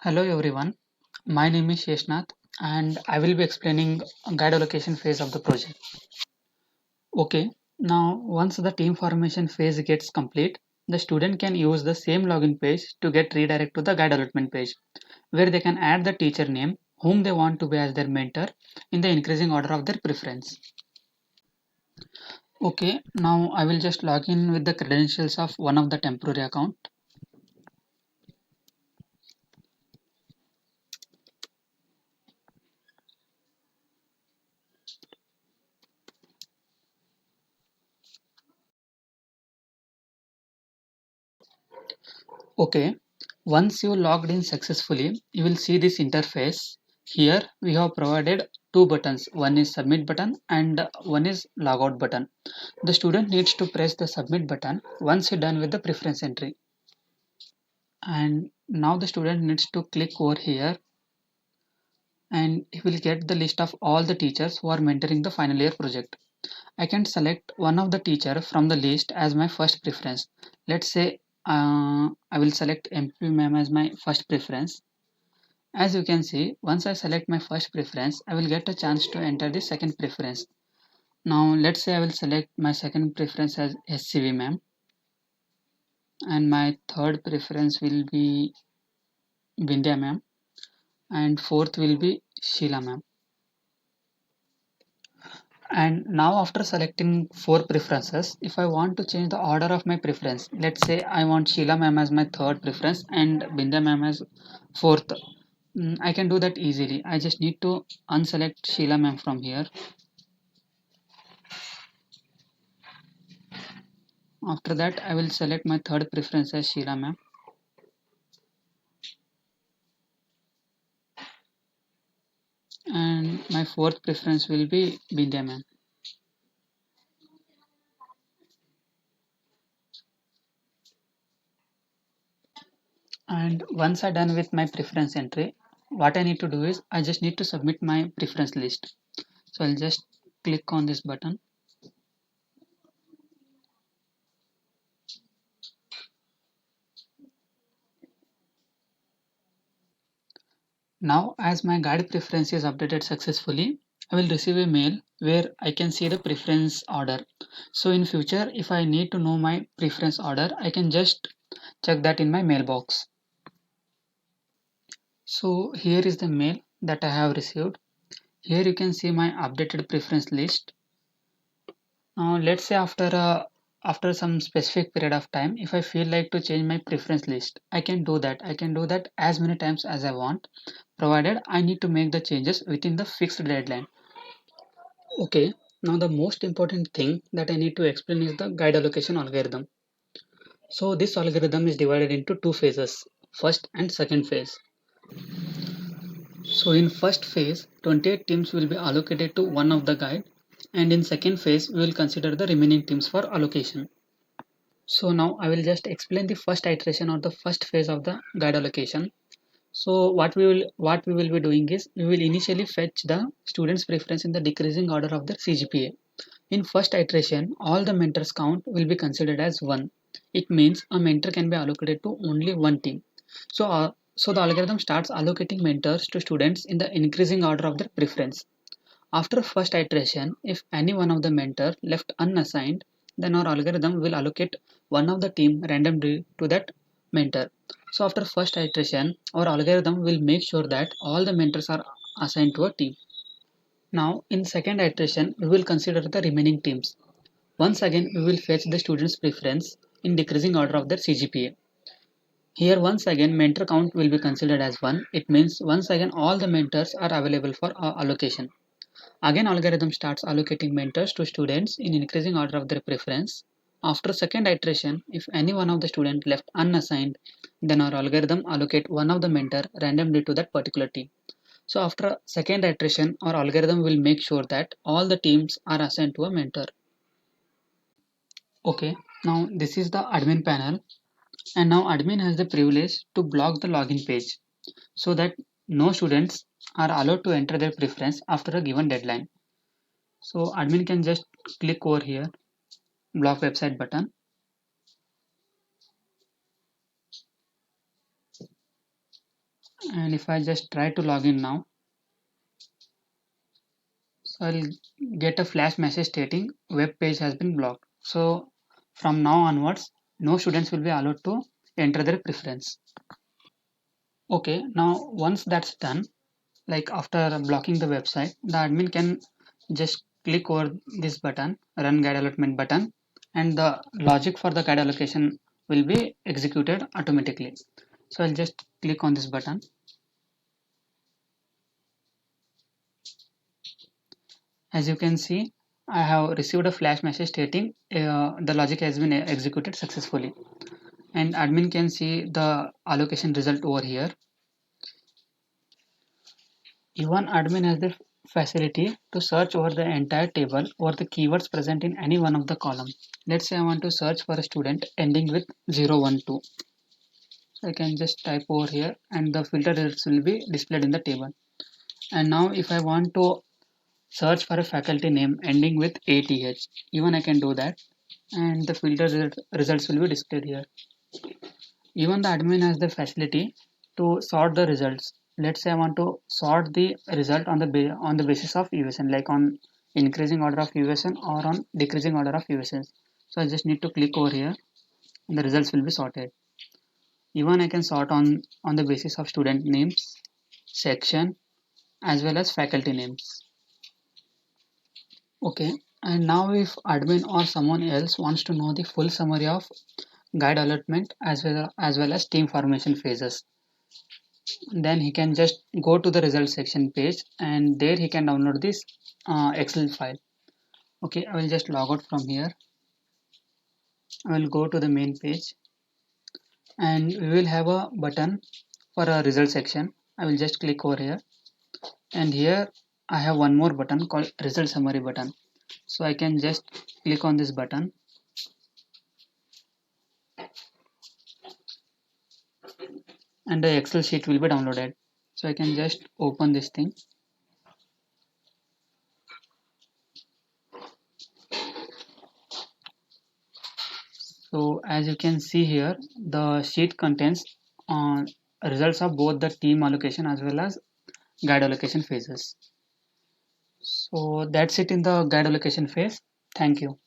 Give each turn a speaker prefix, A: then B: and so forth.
A: Hello everyone, my name is Sheshnath and I will be explaining guide allocation phase of the project. Okay, now once the team formation phase gets complete, the student can use the same login page to get redirect to the guide allotment page where they can add the teacher name whom they want to be as their mentor in the increasing order of their preference. Okay, now I will just log in with the credentials of one of the temporary account. Okay, once you logged in successfully, you will see this interface. Here we have provided two buttons. One is submit button and one is logout button. The student needs to press the submit button once he done with the preference entry. And now the student needs to click over here and he will get the list of all the teachers who are mentoring the final year project. I can select one of the teacher from the list as my first preference. Let's say I will select MP ma'am as my first preference. As you can see, once I select my first preference, I will get a chance to enter the second preference. Now let's say I will select my second preference as SCV ma'am and my third preference will be Vindhya ma'am and fourth will be Sheila ma'am. And now after selecting four preferences, if I want to change the order of my preference, let's say I want Sheila ma'am as my third preference and Vindhya ma'am as fourth. I can do that easily. I just need to unselect Sheila ma'am from here. After that, I will select my third preference as Sheila ma'am. And my fourth preference will be Bindya ma'am. And once I done with my preference entry, what I need to do is I just need to submit my preference list. So I'll just click on this button. Now as my guide preference is updated successfully, I will receive a mail where I can see the preference order. So in future, if I need to know my preference order, I can just check that in my mailbox. So here is the mail that I have received. Here you can see my updated preference list. Now let's say after some specific period of time, if I feel like to change my preference list, I can do that. I can do that as many times as I want, provided I need to make the changes within the fixed deadline. Okay, now the most important thing that I need to explain is the guide allocation algorithm. So this algorithm is divided into two phases, first and second phase. So in first phase, 28 teams will be allocated to one of the guide, and in second phase, we will consider the remaining teams for allocation. So now I will just explain the first iteration or the first phase of the guide allocation. So what we will be doing is we will initially fetch the students preference in the decreasing order of their CGPA. In first iteration, all the mentors count will be considered as 1. It means a mentor can be allocated to only one team. So the algorithm starts allocating mentors to students in the increasing order of their preference. After first iteration, if any one of the mentor left unassigned, then our algorithm will allocate one of the team randomly to that mentor. So after first iteration, our algorithm will make sure that all the mentors are assigned to a team. Now in second iteration, we will consider the remaining teams. Once again, we will fetch the student's preference in decreasing order of their CGPA. Here once again mentor count will be considered as 1. It means once again all the mentors are available for allocation. Again algorithm starts allocating mentors to students in increasing order of their preference. After second iteration, if any one of the student left unassigned, then our algorithm allocate one of the mentor randomly to that particular team. So after second iteration, our algorithm will make sure that all the teams are assigned to a mentor. Okay, now this is the admin panel, and now admin has the privilege to block the login page so that no students are allowed to enter their preference after a given deadline. So admin can just click over here, block website button, And if I just try to log in now, so I'll get a flash message stating web page has been blocked. So from now onwards, no students will be allowed to enter their preference. Okay, now once that's done, like after blocking the website, the admin can just click over this button, run guide allotment button, and the logic for the guide allocation will be executed automatically. So I'll just click on this button. As you can see, I have received a flash message stating the logic has been executed successfully, and admin can see the allocation result over here. Even admin has the facility to search over the entire table or the keywords present in any one of the columns. Let's say I want to search for a student ending with 012. So I can just type over here and the filter results will be displayed in the table. And now if I want to search for a faculty name ending with ATH, even I can do that and the results will be displayed here. Even the admin has the facility to sort the results. Let's say I want to sort the result on the basis of USN, like on increasing order of USN or on decreasing order of USN. So I just need to click over here and the results will be sorted. Even I can sort on the basis of student names, section, as well as faculty names. Okay, and now if admin or someone else wants to know the full summary of guide allotment as well as team formation phases, then he can just go to the result section page and there he can download this Excel file. Okay, I will just log out from here. I will go to the main page and we will have a button for a result section. I will just click over here and here I have one more button called result summary button. So I can just click on this button and the Excel sheet will be downloaded. So I can just open this thing. So as you can see here, the sheet contains results of both the team allocation as well as guide allocation phases. So that's it in the guide allocation phase. Thank you.